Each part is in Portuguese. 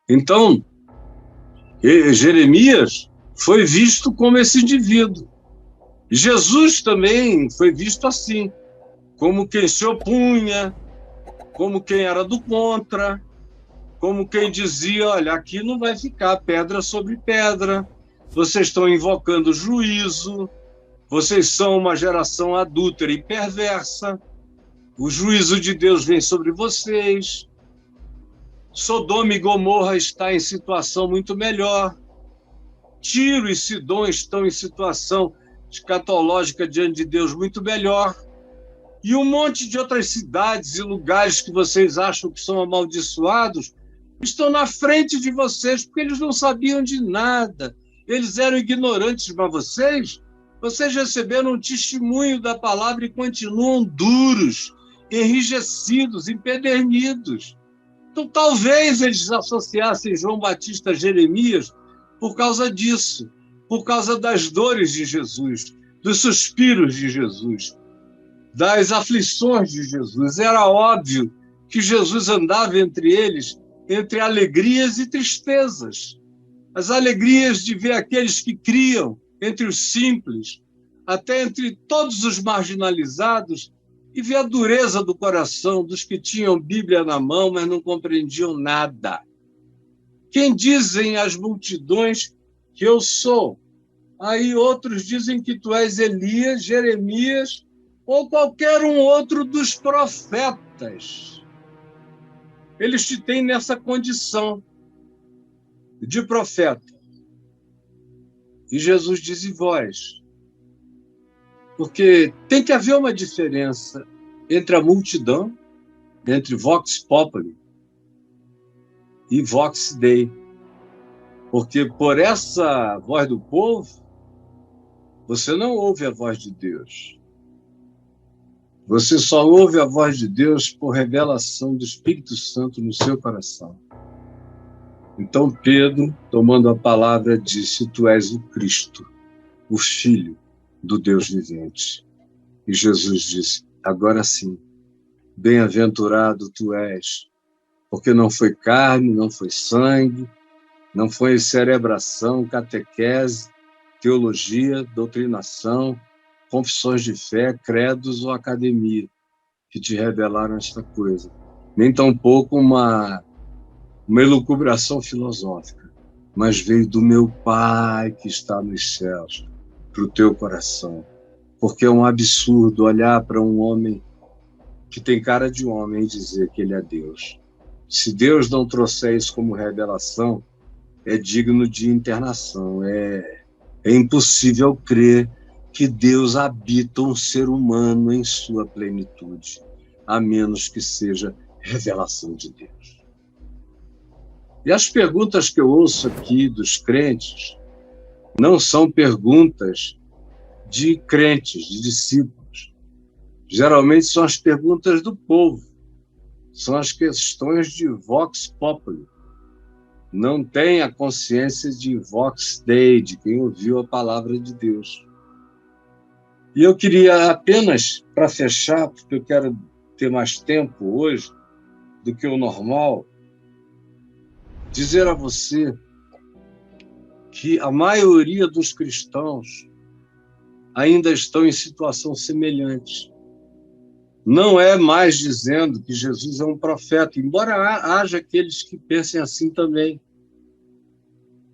Então, Jeremias foi visto como esse indivíduo. Jesus também foi visto assim, como quem se opunha, como quem era do contra, como quem dizia, olha, aqui não vai ficar pedra sobre pedra, vocês estão invocando juízo, vocês são uma geração adúltera e perversa, o juízo de Deus vem sobre vocês, Sodoma e Gomorra está em situação muito melhor, Tiro e Sidom estão em situação escatológica diante de Deus muito melhor, e um monte de outras cidades e lugares que vocês acham que são amaldiçoados estão na frente de vocês, porque eles não sabiam de nada, eles eram ignorantes, mas vocês receberam um testemunho da palavra e continuam duros, enrijecidos, empedernidos. Então, talvez eles associassem João Batista a Jeremias por causa disso, por causa das dores de Jesus, dos suspiros de Jesus, das aflições de Jesus. Era óbvio que Jesus andava entre eles, entre alegrias e tristezas. As alegrias de ver aqueles que criam, entre os simples, até entre todos os marginalizados, e ver a dureza do coração dos que tinham Bíblia na mão, mas não compreendiam nada. Quem dizem as multidões que eu sou? Aí outros dizem que tu és Elias, Jeremias ou qualquer um outro dos profetas. Eles te têm nessa condição de profeta. E Jesus diz: e vós? Porque tem que haver uma diferença entre a multidão, entre Vox Populi e Vox Dei. Porque por essa voz do povo, você não ouve a voz de Deus. Você só ouve a voz de Deus por revelação do Espírito Santo no seu coração. Então Pedro, tomando a palavra, disse: tu és o Cristo, o Filho do Deus vivente. E Jesus disse: agora sim, bem-aventurado tu és, porque não foi carne, não foi sangue, não foi cerebração, catequese, teologia, doutrinação, confissões de fé, credos ou academia que te revelaram esta coisa. Nem tampouco uma elucubração filosófica, mas veio do meu Pai que está nos céus, para o teu coração. Porque é um absurdo olhar para um homem que tem cara de homem e dizer que ele é Deus. Se Deus não trouxer isso como revelação, é digno de internação. É impossível crer que Deus habita um ser humano em sua plenitude, a menos que seja revelação de Deus. E as perguntas que eu ouço aqui dos crentes não são perguntas de crentes, de discípulos. Geralmente são as perguntas do povo, são as questões de Vox Populi. Não tem a consciência de Vox Dei, de quem ouviu a palavra de Deus. E eu queria apenas, para fechar, porque eu quero ter mais tempo hoje do que o normal, dizer a você que a maioria dos cristãos ainda estão em situação semelhante. Não é mais dizendo que Jesus é um profeta, embora haja aqueles que pensem assim também.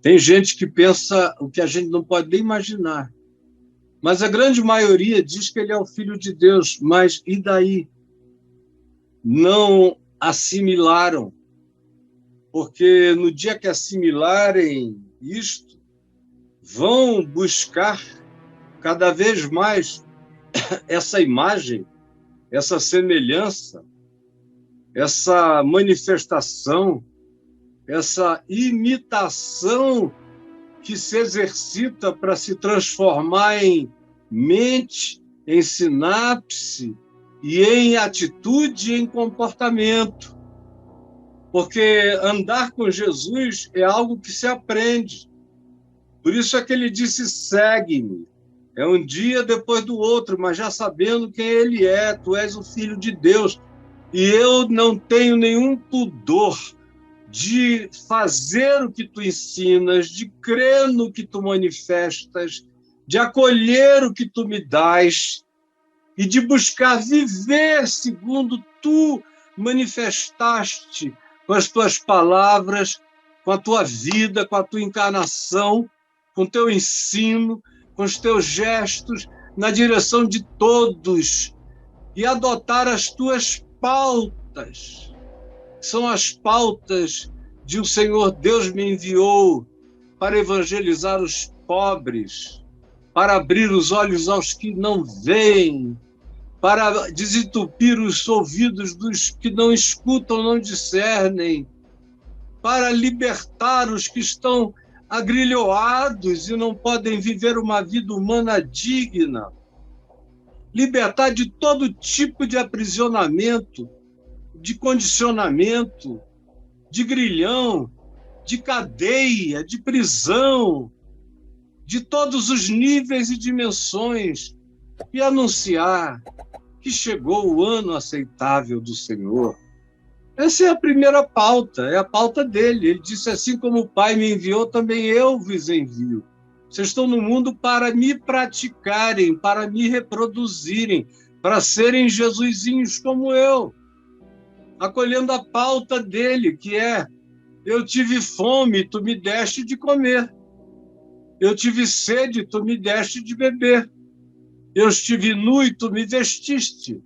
Tem gente que pensa o que a gente não pode nem imaginar. Mas a grande maioria diz que ele é o Filho de Deus, mas e daí? Não assimilaram, porque no dia que assimilarem isto, vão buscar cada vez mais essa imagem, essa semelhança, essa manifestação, essa imitação que se exercita para se transformar em mente, em sinapse e em atitude e em comportamento. Porque andar com Jesus é algo que se aprende. Por isso é que ele disse: segue-me. É um dia depois do outro, mas já sabendo quem ele é. Tu és o Filho de Deus. E eu não tenho nenhum pudor de fazer o que tu ensinas, de crer no que tu manifestas, de acolher o que tu me dás e de buscar viver segundo tu manifestaste com as tuas palavras, com a tua vida, com a tua encarnação, com o teu ensino, com os teus gestos, na direção de todos, e adotar as tuas pautas. São as pautas de o Senhor Deus me enviou para evangelizar os pobres, para abrir os olhos aos que não veem, para desentupir os ouvidos dos que não escutam, não discernem, para libertar os que estão agrilhoados e não podem viver uma vida humana digna, libertar de todo tipo de aprisionamento, de condicionamento, de grilhão, de cadeia, de prisão, de todos os níveis e dimensões, e anunciar que chegou o ano aceitável do Senhor. Essa é a primeira pauta, é a pauta dele. Ele disse, assim como o Pai me enviou, também eu vos envio. Vocês estão no mundo para me praticarem, para me reproduzirem, para serem Jesusinhos como eu. Acolhendo a pauta dele, que é: eu tive fome, tu me deste de comer. Eu tive sede, tu me deste de beber. Eu estive nu e tu me vestiste.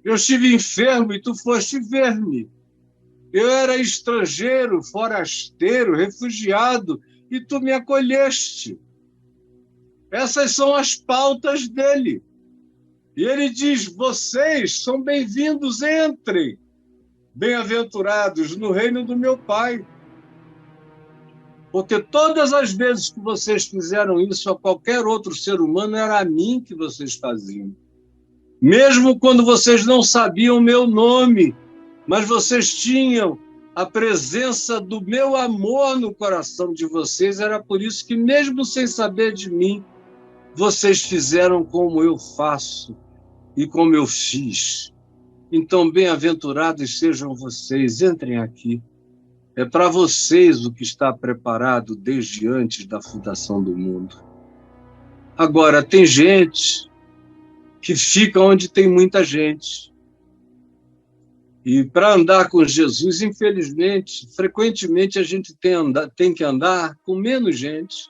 Eu estive enfermo e tu foste ver-me. Eu era estrangeiro, forasteiro, refugiado, e tu me acolheste. Essas são as pautas dele. E ele diz, vocês são bem-vindos, entrem, bem-aventurados no reino do meu Pai. Porque todas as vezes que vocês fizeram isso a qualquer outro ser humano, era a mim que vocês faziam. Mesmo quando vocês não sabiam o meu nome, mas vocês tinham a presença do meu amor no coração de vocês, era por isso que, mesmo sem saber de mim, vocês fizeram como eu faço e como eu fiz. Então, bem-aventurados sejam vocês, entrem aqui. É para vocês o que está preparado desde antes da fundação do mundo. Agora, tem gente que fica onde tem muita gente. E para andar com Jesus, infelizmente, frequentemente a gente tem que andar com menos gente.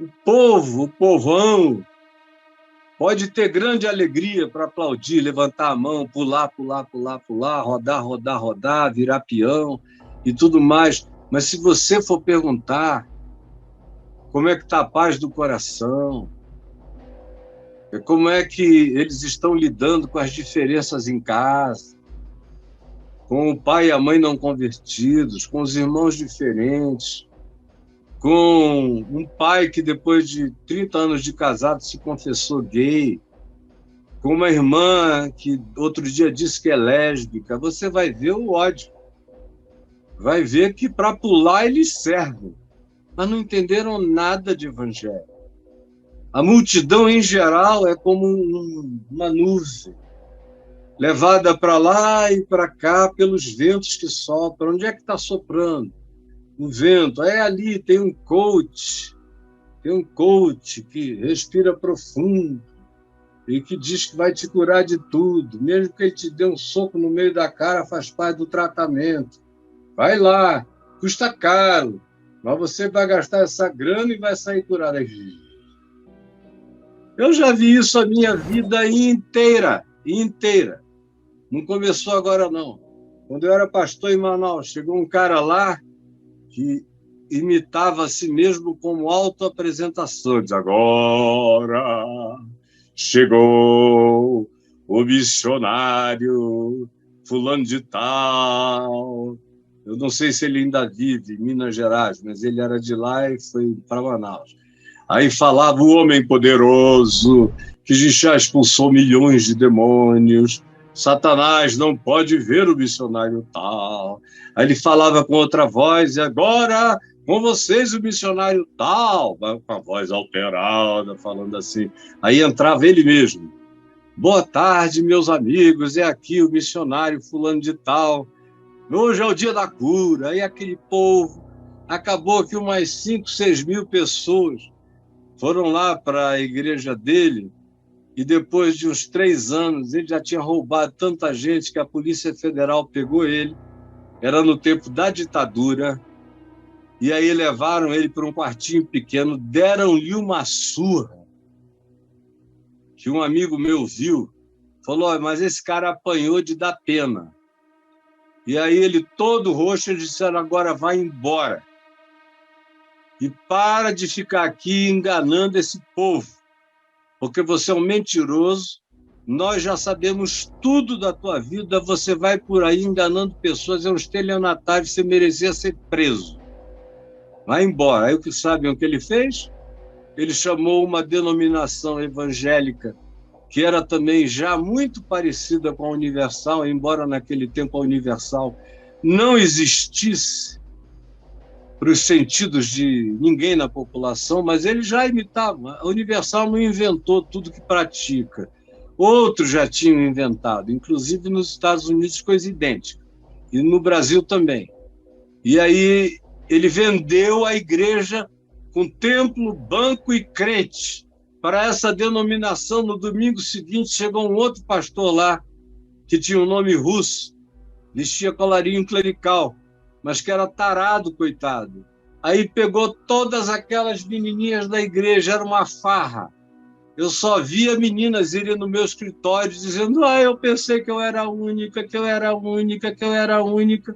O povo, o povão, pode ter grande alegria para aplaudir, levantar a mão, pular, pular, pular, pular, rodar, rodar, rodar, virar peão e tudo mais. Mas se você for perguntar como é que está a paz do coração, como é que eles estão lidando com as diferenças em casa, com o pai e a mãe não convertidos, com os irmãos diferentes, com um pai que depois de 30 anos de casado se confessou gay, com uma irmã que outro dia disse que é lésbica, você vai ver o ódio. Vai ver que para pular eles servem, mas não entenderam nada de evangelho. A multidão, em geral, é como uma nuvem, levada para lá e para cá pelos ventos que sopram. Onde é que está soprando o vento? É ali, tem um coach que respira profundo e que diz que vai te curar de tudo. Mesmo que ele te dê um soco no meio da cara, faz parte do tratamento. Vai lá, custa caro, mas você vai gastar essa grana e vai sair curado. Eu já vi isso a minha vida inteira. Não começou agora, não. Quando eu era pastor em Manaus, chegou um cara lá que imitava a si mesmo como autoapresentação. Diz, agora chegou o missionário fulano de tal. Eu não sei se ele ainda vive em Minas Gerais, mas ele era de lá e foi para Manaus. Aí falava o homem poderoso, que já expulsou milhões de demônios. Satanás não pode ver o missionário tal. Aí ele falava com outra voz, e agora com vocês o missionário tal, com a voz alterada, falando assim. Aí entrava ele mesmo. Boa tarde, meus amigos, é aqui o missionário fulano de tal. Hoje é o dia da cura. Aí aquele povo, acabou que umas 5, 6 mil pessoas foram lá para a igreja dele, e depois de uns 3 anos, ele já tinha roubado tanta gente que a Polícia Federal pegou ele, era no tempo da ditadura, e aí levaram ele para um quartinho pequeno, deram-lhe uma surra, que um amigo meu viu, falou, mas esse cara apanhou de dar pena. E aí ele, todo roxo, eles disseram, agora vai embora. E para de ficar aqui enganando esse povo, porque você é um mentiroso, nós já sabemos tudo da tua vida, você vai por aí enganando pessoas, é um estelionatário, você merecia ser preso. Vai embora. Aí o que sabem o que ele fez? Ele chamou uma denominação evangélica, que era também já muito parecida com a Universal, embora naquele tempo a Universal não existisse para os sentidos de ninguém na população, mas ele já imitava. A Universal não inventou tudo que pratica. Outros já tinham inventado, inclusive nos Estados Unidos, coisa idêntica, e no Brasil também. E aí ele vendeu a igreja com templo, banco e crente para essa denominação. No domingo seguinte, chegou um outro pastor lá, que tinha um nome russo, vestia colarinho clerical, mas que era tarado, coitado. Aí pegou todas aquelas menininhas da igreja, era uma farra. Eu só via meninas irem no meu escritório dizendo, eu pensei que eu era a única, que eu era a única, que eu era a única.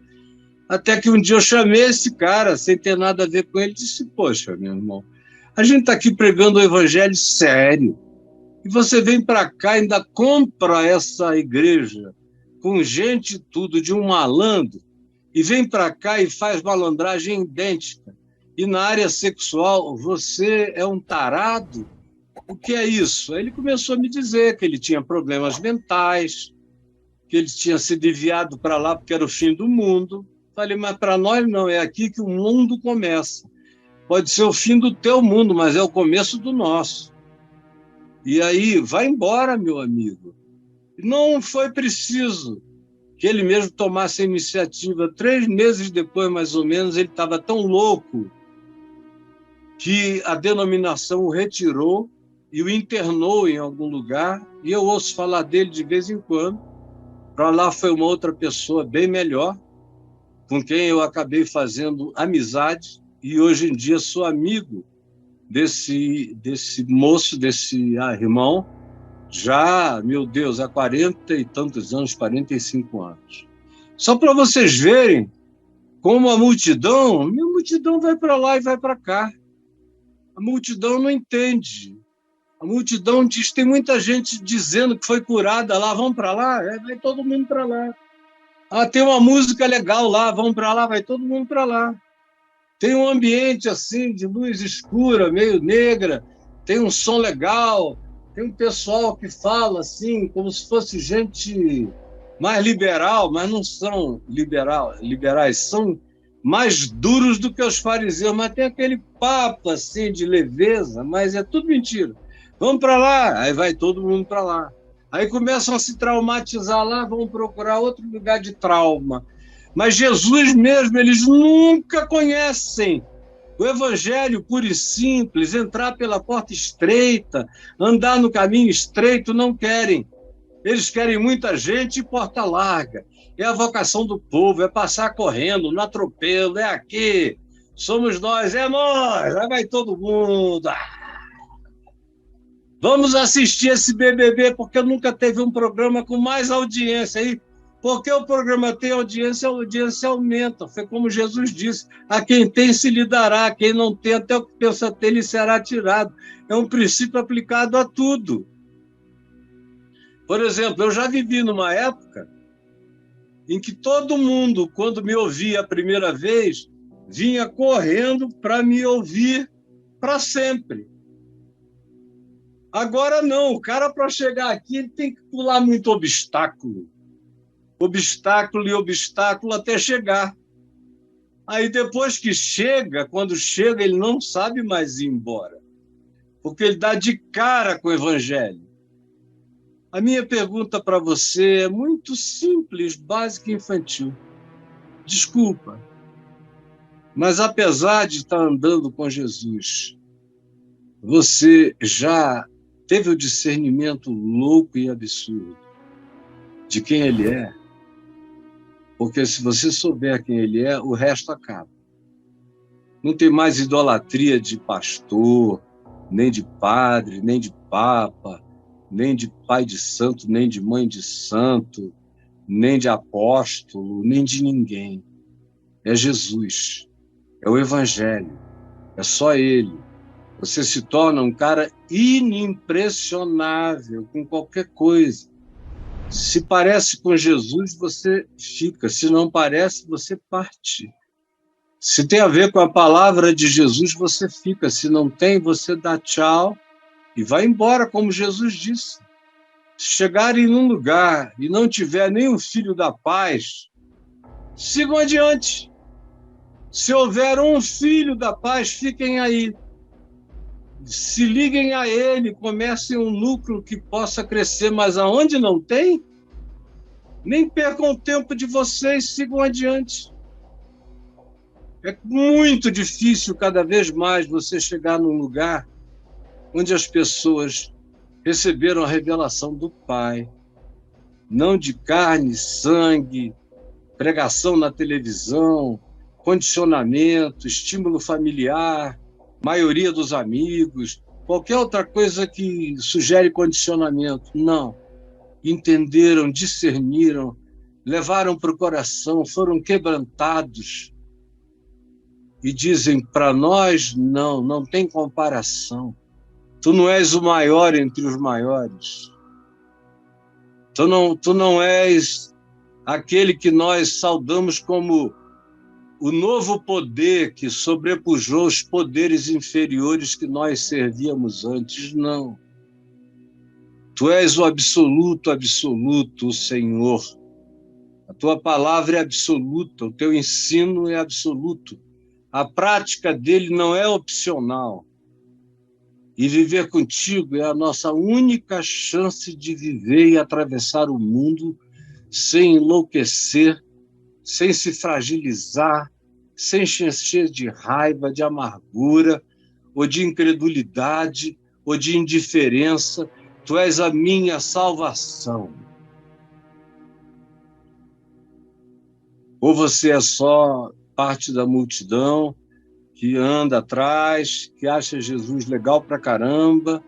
Até que um dia eu chamei esse cara, sem ter nada a ver com ele, e disse, poxa, meu irmão, a gente está aqui pregando o evangelho sério, e você vem para cá e ainda compra essa igreja com gente tudo de um malandro, e vem para cá e faz malandragem idêntica. E na área sexual, você é um tarado? O que é isso? Aí ele começou a me dizer que ele tinha problemas mentais, que ele tinha sido enviado para lá porque era o fim do mundo. Falei, mas para nós não, é aqui que o mundo começa. Pode ser o fim do teu mundo, mas é o começo do nosso. E aí, vai embora, meu amigo. Não foi preciso que ele mesmo tomasse a iniciativa. 3 meses depois, mais ou menos, ele estava tão louco que a denominação o retirou e o internou em algum lugar, e eu ouço falar dele de vez em quando. Para lá foi uma outra pessoa bem melhor, com quem eu acabei fazendo amizade, e hoje em dia sou amigo desse moço, desse irmão, já, meu Deus, há 40 e tantos anos, 45 anos. Só para vocês verem como a multidão vai para lá e vai para cá. A multidão não entende. A multidão diz, tem muita gente dizendo que foi curada lá, vamos para lá, vai todo mundo para lá. Tem uma música legal lá, vamos para lá, vai todo mundo para lá. Tem um ambiente assim de luz escura, meio negra, tem um som legal, tem um pessoal que fala assim, como se fosse gente mais liberal, mas não são liberais, são mais duros do que os fariseus, mas tem aquele papo assim de leveza, mas é tudo mentira. Vamos para lá, aí vai todo mundo para lá. Aí começam a se traumatizar lá, vão procurar outro lugar de trauma. Mas Jesus mesmo, eles nunca conhecem o evangelho puro e simples, entrar pela porta estreita, andar no caminho estreito, não querem. Eles querem muita gente e porta larga. É a vocação do povo, é passar correndo, no atropelo, é aqui, somos nós, é nós, aí vai todo mundo. Vamos assistir esse BBB, porque nunca teve um programa com mais audiência. Aí, porque o programa tem audiência, a audiência aumenta. Foi como Jesus disse, a quem tem se lhe dará, quem não tem, até o que pensa ter lhe será tirado. É um princípio aplicado a tudo. Por exemplo, eu já vivi numa época em que todo mundo, quando me ouvia a primeira vez, vinha correndo para me ouvir para sempre. Agora não, o cara para chegar aqui ele tem que pular muito obstáculo. Obstáculo e obstáculo até chegar. Aí depois que chega, quando chega, ele não sabe mais ir embora, porque ele dá de cara com o evangelho. A minha pergunta para você é muito simples, básica e infantil. Desculpa, mas apesar de estar andando com Jesus, você já teve o discernimento louco e absurdo de quem ele é? Porque se você souber quem ele é, o resto acaba. Não tem mais idolatria de pastor, nem de padre, nem de papa, nem de pai de santo, nem de mãe de santo, nem de apóstolo, nem de ninguém. É Jesus, é o Evangelho, é só ele. Você se torna um cara inimpressionável com qualquer coisa. Se parece com Jesus, você fica. Se não parece, você parte. Se tem a ver com a palavra de Jesus, você fica. Se não tem, você dá tchau e vai embora, como Jesus disse. Se chegarem num lugar e não tiver nem o filho da paz, sigam adiante. Se houver um filho da paz, fiquem aí. Se liguem a ele, comecem um núcleo que possa crescer, mas aonde não tem, nem percam o tempo de vocês, sigam adiante. É muito difícil, cada vez mais, você chegar num lugar onde as pessoas receberam a revelação do Pai, não de carne, sangue, pregação na televisão, condicionamento, estímulo familiar, maioria dos amigos, qualquer outra coisa que sugere condicionamento. Não. Entenderam, discerniram, levaram para o coração, foram quebrantados e dizem para nós, não tem comparação. Tu não és o maior entre os maiores. Tu não és aquele que nós saudamos como o novo poder que sobrepujou os poderes inferiores que nós servíamos antes. Não. Tu és o absoluto, absoluto, o Senhor. A tua palavra é absoluta, o teu ensino é absoluto. A prática dele não é opcional. E viver contigo é a nossa única chance de viver e atravessar o mundo sem enlouquecer, sem se fragilizar, sem se encher de raiva, de amargura, ou de incredulidade, ou de indiferença. Tu és a minha salvação. Ou você é só parte da multidão que anda atrás, que acha Jesus legal pra caramba,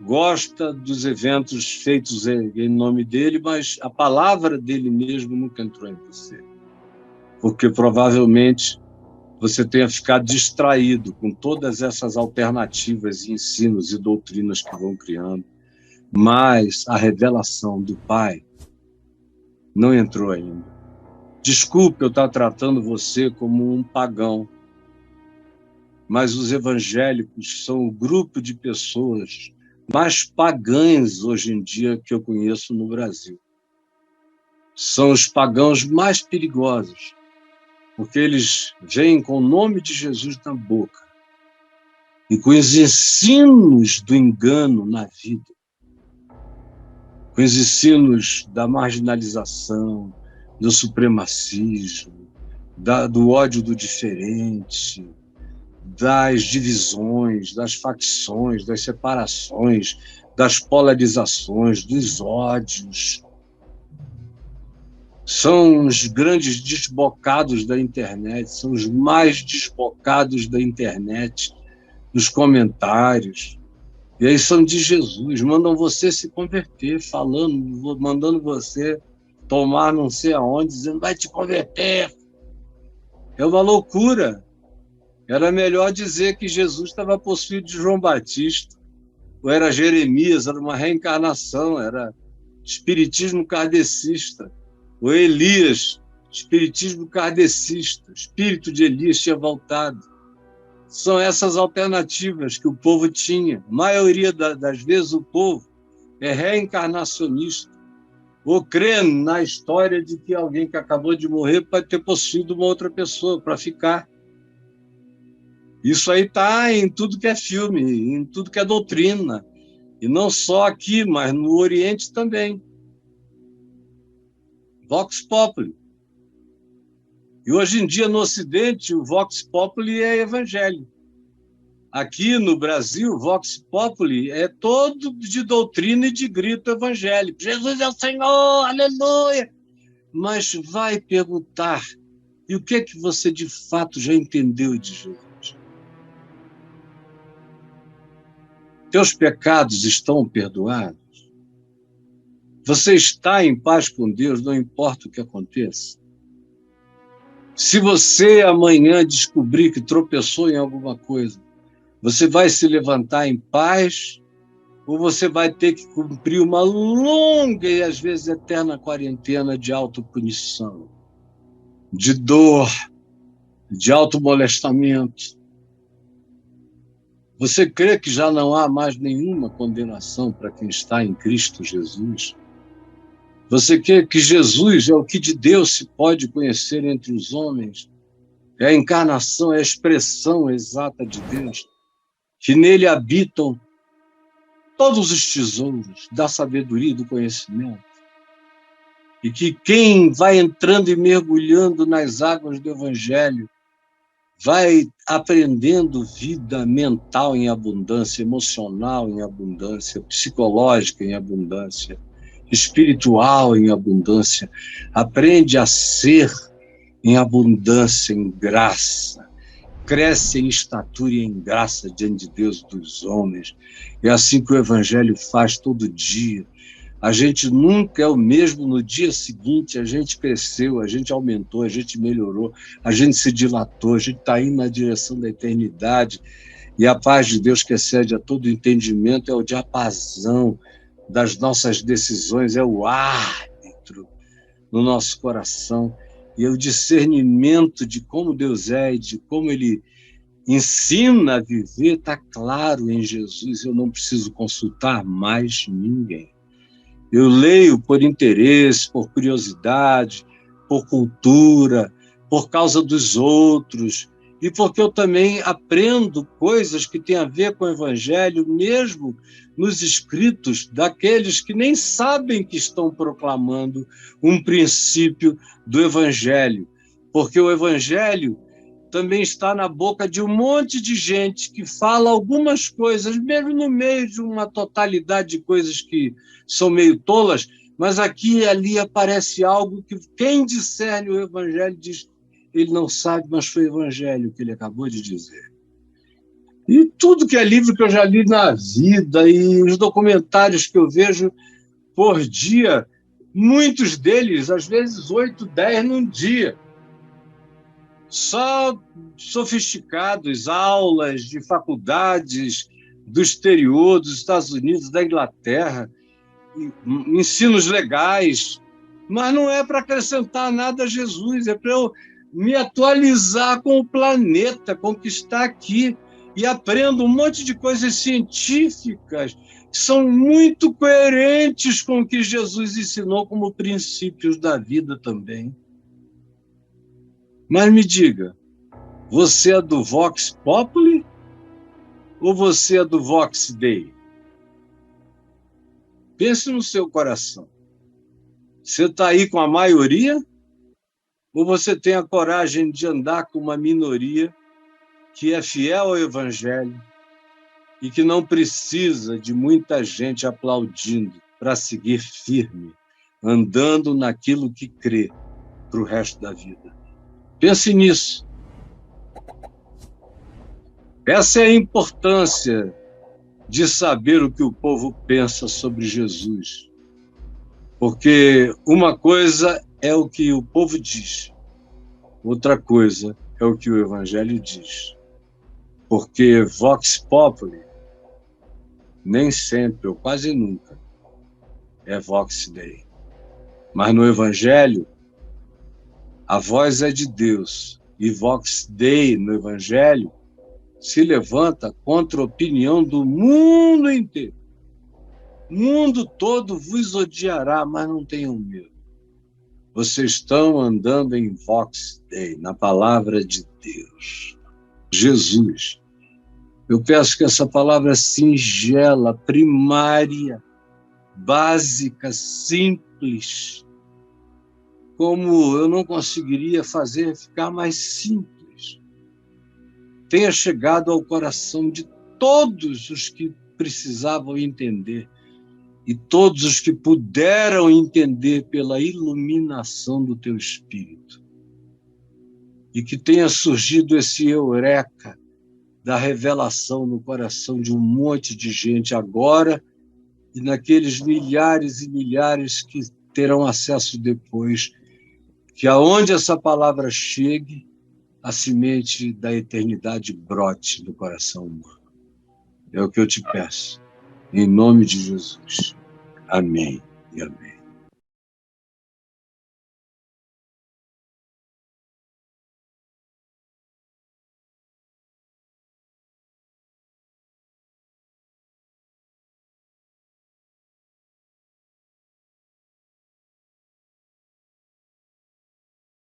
gosta dos eventos feitos em nome dele, mas a palavra dele mesmo nunca entrou em você. Porque provavelmente você tenha ficado distraído com todas essas alternativas, ensinos e doutrinas que vão criando, mas a revelação do Pai não entrou ainda. Desculpe eu estar tratando você como um pagão, mas os evangélicos são o grupo de pessoas mais pagãs hoje em dia que eu conheço no Brasil. São os pagãos mais perigosos, porque eles vêm com o nome de Jesus na boca e com os ensinos do engano na vida, com os ensinos da marginalização, do supremacismo, do ódio do diferente, das divisões, das facções, das separações, das polarizações, dos ódios. São os grandes desbocados da internet, são os mais desbocados da internet, nos comentários. E aí são de Jesus, mandam você se converter, falando, mandando você tomar não sei aonde, dizendo, vai te converter. É uma loucura. Era melhor dizer que Jesus estava possuído de João Batista, ou era Jeremias, era uma reencarnação, era espiritismo kardecista, ou Elias, espiritismo kardecista, espírito de Elias tinha voltado. São essas alternativas que o povo tinha. A maioria das vezes o povo é reencarnacionista, ou crê na história de que alguém que acabou de morrer pode ter possuído uma outra pessoa para ficar. Isso aí está em tudo que é filme, em tudo que é doutrina. E não só aqui, mas no Oriente também. Vox Populi. E hoje em dia, no Ocidente, o Vox Populi é evangelho. Aqui no Brasil, Vox Populi é todo de doutrina e de grito evangélico. Jesus é o Senhor, aleluia! Mas vai perguntar, e o que é que você de fato já entendeu de Jesus? Teus pecados estão perdoados? Você está em paz com Deus, não importa o que aconteça? Se você amanhã descobrir que tropeçou em alguma coisa, você vai se levantar em paz ou você vai ter que cumprir uma longa e às vezes eterna quarentena de autopunição, de dor, de automolestamento? Você crê que já não há mais nenhuma condenação para quem está em Cristo Jesus? Você crê que Jesus é o que de Deus se pode conhecer entre os homens? É a encarnação, é a expressão exata de Deus, que nele habitam todos os tesouros da sabedoria e do conhecimento, e que quem vai entrando e mergulhando nas águas do Evangelho vai aprendendo vida mental em abundância, emocional em abundância, psicológica em abundância, espiritual em abundância, aprende a ser em abundância, em graça, cresce em estatura e em graça diante de Deus dos homens. É assim que o Evangelho faz todo dia. A gente nunca é o mesmo no dia seguinte, a gente cresceu, a gente aumentou, a gente melhorou, a gente se dilatou, a gente está indo na direção da eternidade, e a paz de Deus que excede a todo entendimento é o diapasão das nossas decisões, é o árbitro no nosso coração, e é o discernimento de como Deus é e de como Ele ensina a viver, está claro em Jesus. Eu não preciso consultar mais ninguém. Eu leio por interesse, por curiosidade, por cultura, por causa dos outros, e porque eu também aprendo coisas que têm a ver com o Evangelho, mesmo nos escritos daqueles que nem sabem que estão proclamando um princípio do Evangelho, porque o Evangelho também está na boca de um monte de gente que fala algumas coisas, mesmo no meio de uma totalidade de coisas que são meio tolas, mas aqui e ali aparece algo que quem discerne o Evangelho diz, ele não sabe, mas foi o Evangelho que ele acabou de dizer. E tudo que é livro que eu já li na vida, e os documentários que eu vejo por dia, muitos deles, às vezes 8, 10 num dia, só sofisticados, aulas de faculdades do exterior, dos Estados Unidos, da Inglaterra, ensinos legais, mas não é para acrescentar nada a Jesus, é para eu me atualizar com o planeta, com o que está aqui, e aprendo um monte de coisas científicas que são muito coerentes com o que Jesus ensinou como princípios da vida também. Mas me diga, você é do Vox Populi ou você é do Vox Dei? Pense no seu coração. Você está aí com a maioria ou você tem a coragem de andar com uma minoria que é fiel ao Evangelho e que não precisa de muita gente aplaudindo para seguir firme, andando naquilo que crê para o resto da vida? Pense nisso. Essa é a importância de saber o que o povo pensa sobre Jesus. Porque uma coisa é o que o povo diz, outra coisa é o que o Evangelho diz. Porque Vox Populi nem sempre, ou quase nunca, é Vox Dei. Mas no Evangelho, a voz é de Deus, e Vox Dei no Evangelho se levanta contra a opinião do mundo inteiro. O mundo todo vos odiará, mas não tenham medo. Vocês estão andando em Vox Dei, na palavra de Deus. Jesus. Eu peço que essa palavra singela, primária, básica, simples, como eu não conseguiria fazer ficar mais simples, tenha chegado ao coração de todos os que precisavam entender e todos os que puderam entender pela iluminação do teu Espírito. E que tenha surgido esse eureka da revelação no coração de um monte de gente agora e naqueles milhares e milhares que terão acesso depois, que aonde essa palavra chegue, a semente da eternidade brote no coração humano. É o que eu te peço, em nome de Jesus. Amém e amém.